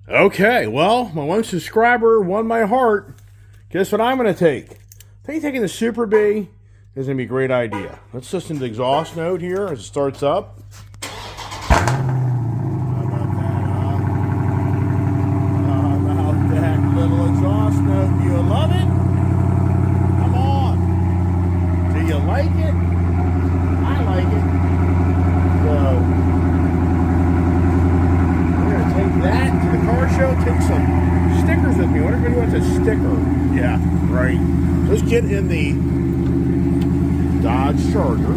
Okay, well, my one subscriber won my heart. Guess what I'm going to take? I think taking the Superbee is going to be a great idea. Let's listen to the exhaust note here as it starts up. How about that little exhaust note? Do you love it? Come on. Do you like it? I like it. So, we're going to take that to the car show, take some stickers with me. What everybody wants a sticker? Yeah, right. Let's get in the Dodge Charger.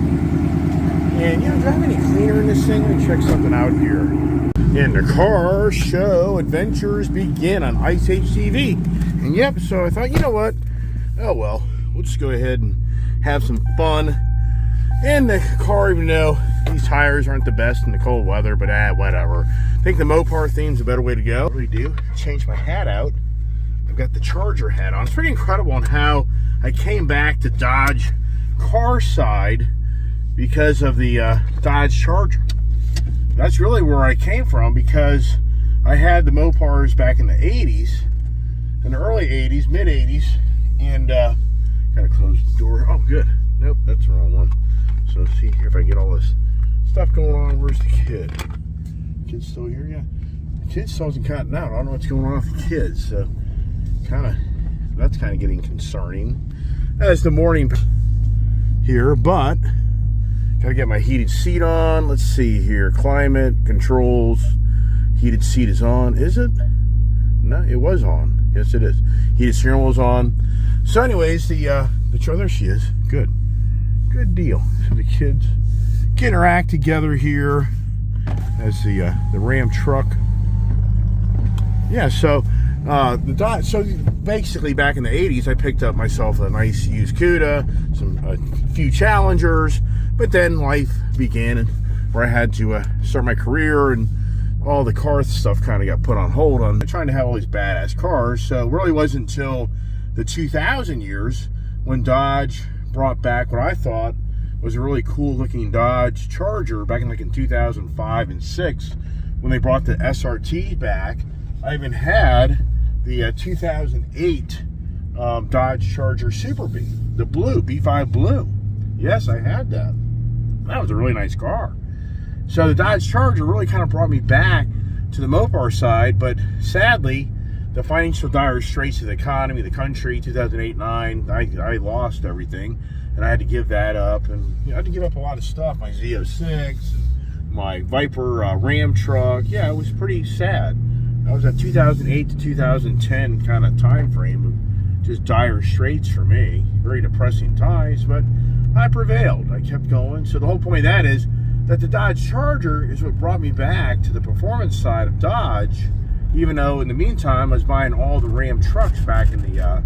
And, do I have any cleaner in this thing? Let me check something out here. And the car show adventures begin on Ice HTV. And yep, so I thought, you know what? Oh well, we'll just go ahead and have some fun in the car, even though these tires aren't the best in the cold weather, but whatever. I think the Mopar theme's a better way to go. What do we do? Change my hat out. I've got the Charger hat on. It's pretty incredible on how I came back to Dodge car side because of the Dodge Charger. That's really where I came from, because I had the Mopars back in the 80s, in the early 80s, mid 80s, and gotta close the door. Oh, good. Nope, that's the wrong one. So see here if I get all this stuff going on. Where's the kid? Kid's still here? Yeah. The kid still hasn't gotten out. I don't know what's going on with the kids. So that's kind of getting concerning as the morning here, but gotta get my heated seat on. Let's see here. Climate controls. Heated seat is on. Is it? No, it was on. Yes, it is. Heated steering wheel is on. So anyways, the there she is. Good deal. So the kids getting her act together here as the Ram truck. Yeah, so so basically back in the 80s, I picked up myself a nice used Cuda, a few Challengers, but then life began where I had to start my career, and all the car stuff kind of got put on hold on trying to have all these badass cars. So it really wasn't until the 2000 years when Dodge brought back what I thought was a really cool looking Dodge Charger back in 2005 and 6, when they brought the SRT back. I even had the 2008 Dodge Charger Superbee, the blue, B5 blue. Yes, I had that. That was a really nice car. So the Dodge Charger really kind of brought me back to the Mopar side, but sadly, the financial dire straits of the economy, the country, 2008-9, I lost everything, and I had to give that up, and I had to give up a lot of stuff, my Z06, my Viper Ram truck. Yeah, it was pretty sad. That was a 2008 to 2010 kind of time frame of just dire straits for me. Very depressing times, but I prevailed. I kept going. So the whole point of that is that the Dodge Charger is what brought me back to the performance side of Dodge, even though in the meantime I was buying all the Ram trucks back in the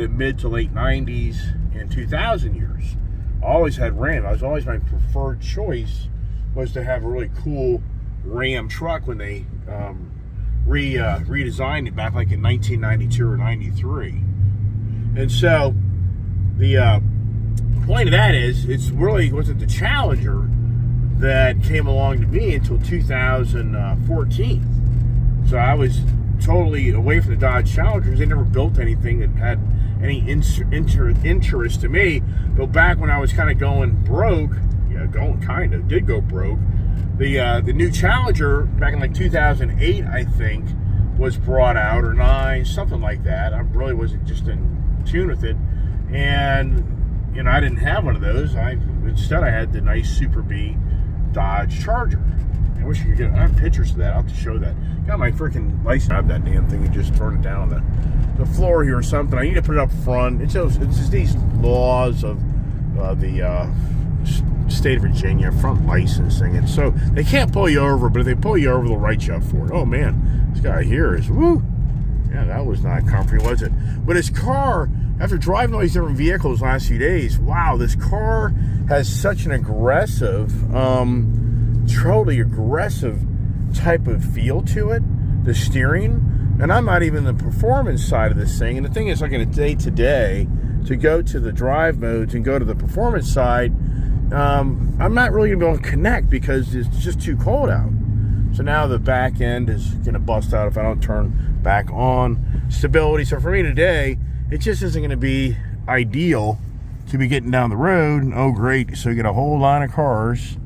mid to late 90s and 2000 years. I always had Ram. I was always, my preferred choice was to have a really cool Ram truck when they redesigned it back like in 1992 or 93. And so the point of that is, it's really wasn't the Challenger that came along to me until 2014. So I was totally away from the Dodge Challengers. They never built anything that had any interest to me. But back when I was kind of going broke, did go broke, the new Challenger back in 2008, I think, was brought out, or 9, something like that. I really wasn't just in tune with it, and I didn't have one of those. Instead I had the nice Superbee Dodge Charger. I wish you could I have pictures of that. I'll have to show that. Got my freaking license. I have that damn thing and just turn it down on the floor here or something. I need to put it up front. It's just these laws of the state of Virginia, front licensing, and so they can't pull you over, but if they pull you over, they'll write you up for it. Oh man, this guy here is woo. Yeah, that was not comfy, was it? But his car, after driving all these different vehicles the last few days, wow, this car has such an aggressive, totally aggressive type of feel to it. The steering, and I'm not even the performance side of this thing. And the thing is, like in a day-to-day, to go to the drive modes and go to the performance side, I'm not really going to be able to connect because it's just too cold out. So now the back end is going to bust out if I don't turn back on. Stability. So for me today, it just isn't going to be ideal to be getting down the road. Oh, great. So you get a whole line of cars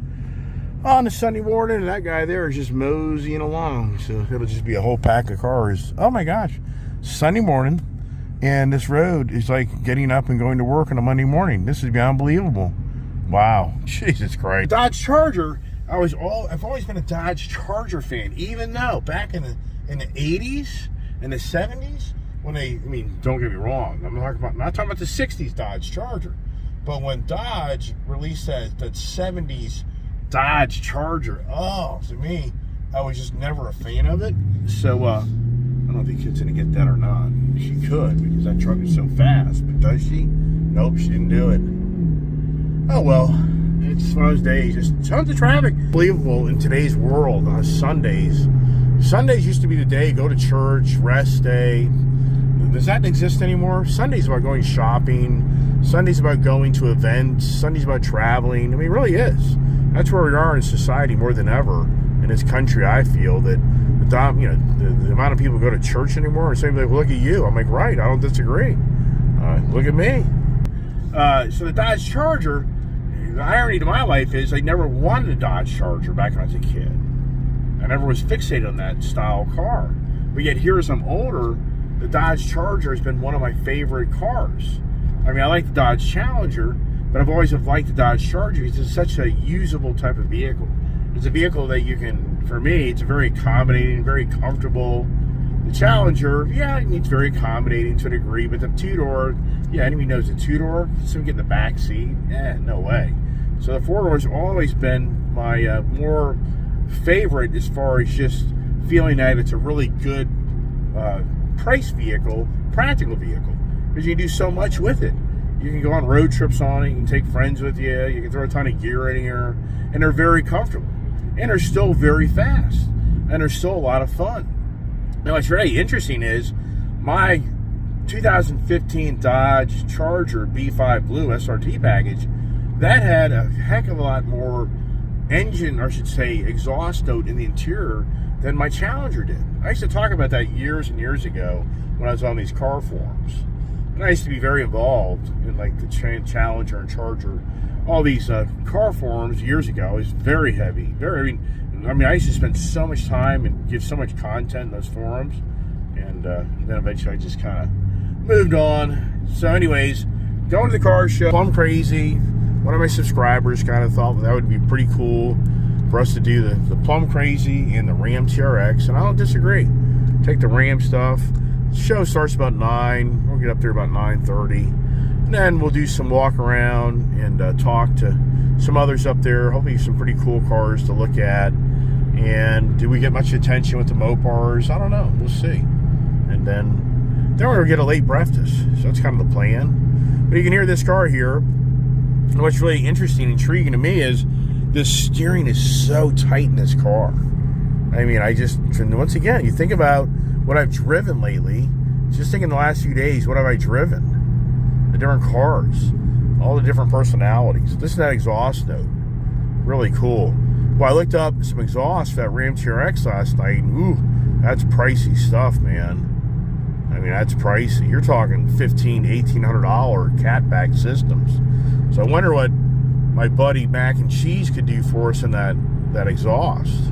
on a Sunday morning, and that guy there is just moseying along. So it'll just be a whole pack of cars. Oh my gosh. Sunday morning, and this road is like getting up and going to work on a Monday morning. This would be unbelievable. Wow. Jesus Christ. Dodge Charger. I've always been a Dodge Charger fan, even though back in the 80s and the 70s, when don't get me wrong, I'm not talking about the 60s Dodge Charger, but when Dodge released that 70s Dodge Charger, to me, I was just never a fan of it. So I don't know if the kid's gonna get that or not. She could, because that truck is so fast, but does she? Nope, she didn't do it. Oh well, it's one of those days, just tons of traffic. Unbelievable in today's world on Sundays. Sundays used to be the day, go to church, rest day. Does that exist anymore? Sunday's about going shopping. Sunday's about going to events. Sunday's about traveling. I mean, it really is. That's where we are in society more than ever in this country. I feel that the amount of people who go to church anymore are saying, like, look at you. I'm like, right, I don't disagree. Look at me. So the Dodge Charger, the irony to my life is I never wanted a Dodge Charger back when I was a kid. I never was fixated on that style car. But yet here as I'm older, the Dodge Charger has been one of my favorite cars. I mean, I like the Dodge Challenger, but I've always liked the Dodge Charger because it's such a usable type of vehicle. It's a vehicle that you can, for me, it's very accommodating, very comfortable. The Challenger, yeah, it's very accommodating to a degree, but the two-door, yeah, anybody knows the two-door, someone get in the back seat, no way. So the four-door's always been my more favorite as far as just feeling that it's a really good price vehicle, practical vehicle, because you can do so much with it. You can go on road trips on it, you can take friends with you, you can throw a ton of gear in here, and they're very comfortable. And they're still very fast, and they're still a lot of fun. Now, what's really interesting is my 2015 Dodge Charger B5 Blue SRT package, that had a heck of a lot more engine, or I should say exhaust note in the interior than my Challenger did. I used to talk about that years and years ago when I was on these car forums. And I used to be very involved in like the Challenger and Charger, all these car forums years ago. It was very heavy. I used to spend so much time and give so much content in those forums. And then eventually I just kind of moved on. So anyways, going to the car show, Plum Crazy. One of my subscribers kind of thought that would be pretty cool for us to do the Plum Crazy and the Ram TRX, and I don't disagree. Take the Ram stuff. The show starts about 9. We'll get up there about 9:30. And then we'll do some walk around and talk to some others up there. Hopefully some pretty cool cars to look at. And do we get much attention with the Mopars? I don't know. We'll see. And then we're going to get a late breakfast. So that's kind of the plan. But you can hear this car here. And what's really interesting and intriguing to me is the steering is so tight in this car. I mean, once again, you think about what I've driven lately. Just think in the last few days, what have I driven? The different cars, all the different personalities. This is that exhaust note. Really cool. Well, I looked up some exhaust for that Ram TRX last night. Ooh, that's pricey stuff, man. I mean, that's pricey. You're talking $1,500, $1,800 catback systems. So I wonder what my buddy Mac and Cheese could do for us in that exhaust.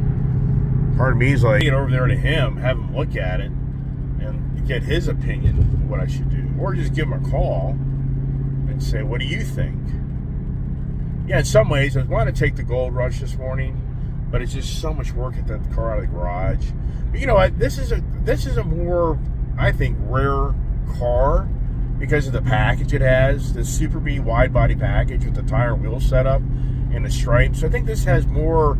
Part of me is like, get over there to him, have him look at it, and get his opinion of what I should do. Or just give him a call and say, what do you think? Yeah, in some ways, I want to take the Gold Rush this morning, but it's just so much work to get that car out of the garage. But you know what? This is a more, I think, rare car because of the package it has, the Superbee wide body package with the tire and wheel setup and the stripes. So I think this has more,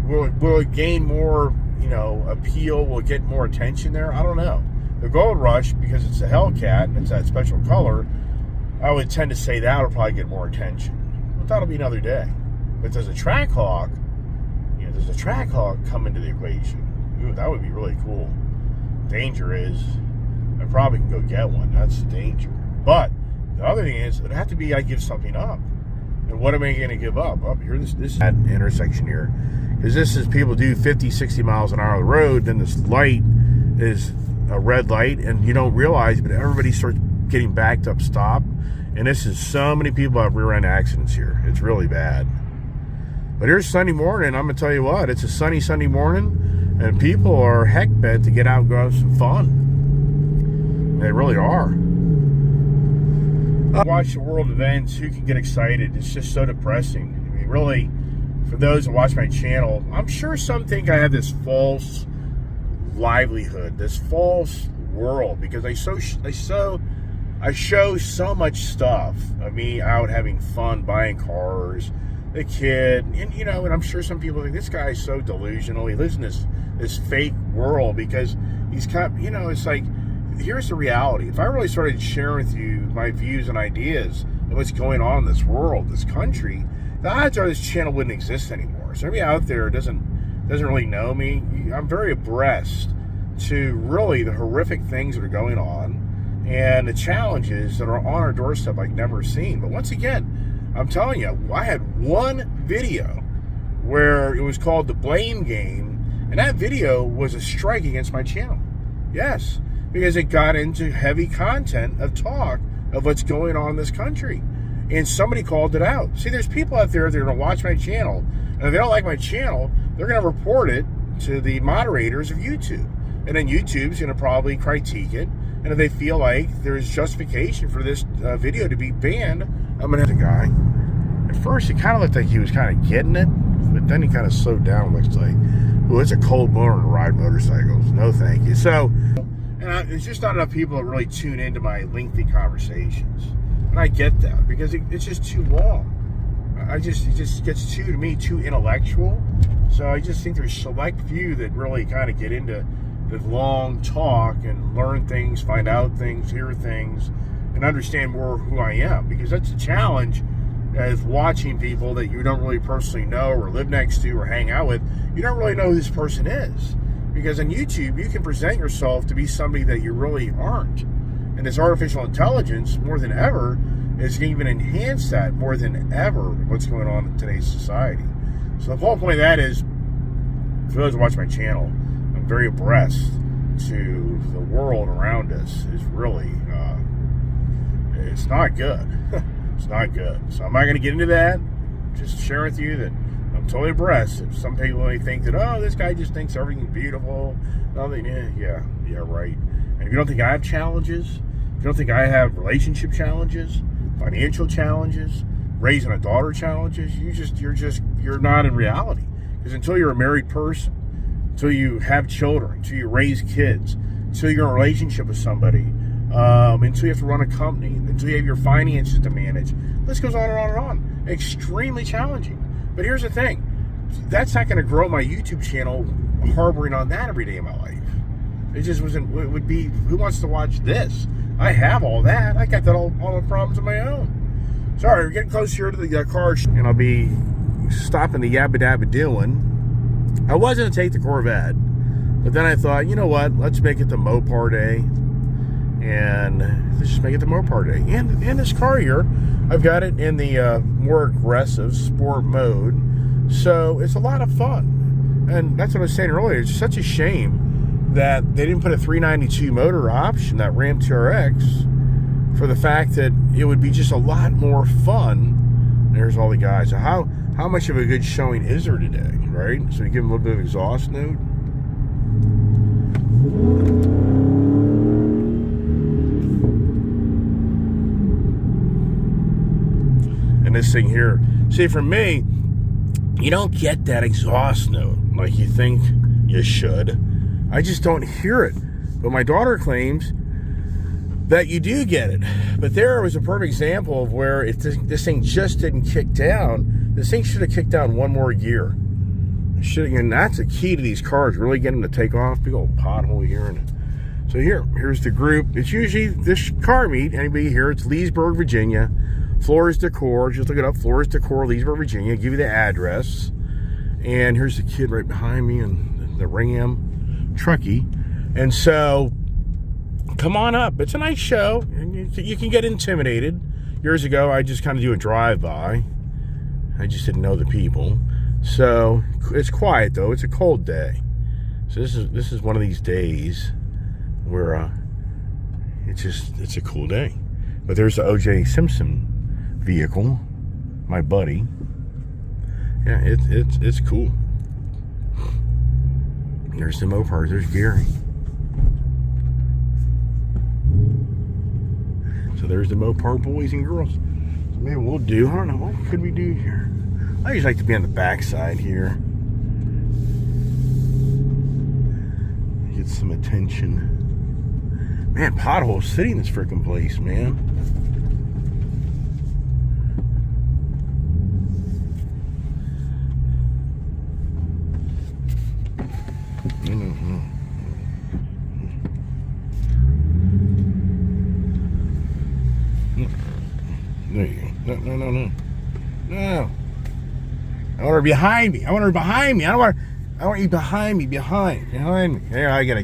will gain more, appeal, will get more attention there. I don't know. The Gold Rush, because it's a Hellcat and it's that special color, I would tend to say that will probably get more attention. But that'll be another day. But does a Trackhawk, does a Trackhawk come into the equation? Ooh, that would be really cool. Danger is, I probably can go get one. That's the danger. But the other thing is, it'd have to be I give something up. And what am I going to give up? Up here, this intersection here. Because this is people do 50, 60 miles an hour on the road, then this light is a red light, and you don't realize, but everybody starts getting backed up, stopped. And this is so many people have rear end accidents here. It's really bad. But here's Sunday morning. I'm going to tell you what, it's a sunny Sunday morning, and people are heck bent to get out and go have some fun. They really are. Watch the world events. Who can get excited? It's just so depressing. I mean, really, for those that watch my channel, I'm sure some think I have this false livelihood, this false world, because I show so much stuff of me out having fun, buying cars, the kid, and and I'm sure some people think this guy is so delusional. He lives in this fake world because he's it's like, here's the reality. If I really started sharing with you my views and ideas and what's going on in this world, this country, the odds are this channel wouldn't exist anymore. So everybody out there doesn't really know me. I'm very abreast to really the horrific things that are going on and the challenges that are on our doorstep like never seen. But once again, I'm telling you, I had one video where it was called The Blame Game, and that video was a strike against my channel. Yes, because it got into heavy content of talk of what's going on in this country. And somebody called it out. See, there's people out there that are going to watch my channel, and if they don't like my channel, they're going to report it to the moderators of YouTube. And then YouTube's going to probably critique it. And if they feel like there's justification for this video to be banned, I'm going to have the guy. At first, it kind of looked like he was kind of getting it, but then he kind of slowed down. Looks like, oh, it's a cold morning to ride motorcycles. No, thank you. So, there's just not enough people that really tune into my lengthy conversations. And I get that, because it's just too long. It just gets to me, too intellectual. So I just think there's select few that really kind of get into the long talk and learn things, find out things, hear things, and understand more who I am. Because that's a challenge as watching people that you don't really personally know or live next to or hang out with. You don't really know who this person is. Because on YouTube, you can present yourself to be somebody that you really aren't. And this artificial intelligence, more than ever, is going to even enhance that more than ever, what's going on in today's society. So the whole point of that is, for those who watch my channel, I'm very abreast to the world around us. Is really, it's not good. It's not good. So I'm not going to get into that. Just share with you that I'm totally abreast. If some people may think that, oh, this guy just thinks everything's beautiful. Nothing, yeah, right. And if you don't think I have challenges, if you don't think I have relationship challenges, financial challenges, raising a daughter challenges, you're not in reality. Because until you're a married person, until you have children, until you raise kids, until you're in a relationship with somebody, until you have to run a company, until you have your finances to manage, this goes on and on and on. Extremely challenging. But here's the thing. That's not going to grow my YouTube channel harboring on that every day of my life. It just wasn't, it would be, who wants to watch this? I have all that. I got that all the problems of my own. Sorry, we're getting close here to the car, and I'll be stopping the Yabba Dabba doing. I was going to take the Corvette, but then I thought, you know what? Let's make it the Mopar Day, and let's just make it the Mopar Day. And this car here, I've got it in the more aggressive sport mode, so it's a lot of fun. And that's what I was saying earlier. It's such a shame that they didn't put a 392 motor option, that Ram TRX, for the fact that it would be just a lot more fun. There's all the guys. So how much of a good showing is there today, right? So you give them a little bit of exhaust note. And this thing here, see, for me, you don't get that exhaust note like you think you should. I just don't hear it. But my daughter claims that you do get it. But there was a perfect example of where if this thing just didn't kick down, this thing should have kicked down one more gear. And that's the key to these cars, really getting them to take off. Big old pothole here. And so here's the group. It's usually this car meet. Anybody here? It's Leesburg, Virginia. Flores Decor. Just look it up. Flores Decor, Leesburg, Virginia. Give you the address. And here's the kid right behind me and the Ram Truckee. And so come on up. It's a nice show. And you can get intimidated. Years ago, I just kind of do a drive-by. I just didn't know the people. So it's quiet though. It's a cold day. So this is one of these days where it's a cool day. But there's the O.J. Simpson vehicle, my buddy. Yeah, it's cool. There's the Mopars. There's Gary. So there's the Mopar boys and girls. So maybe we'll do, I don't know, what could we do here? I usually like to be on the back side here. Get some attention. Man, potholes sitting in this freaking place, man. There you go. No. No. I want her behind me. I want her behind me. I want you behind me. Behind me. There, I gotta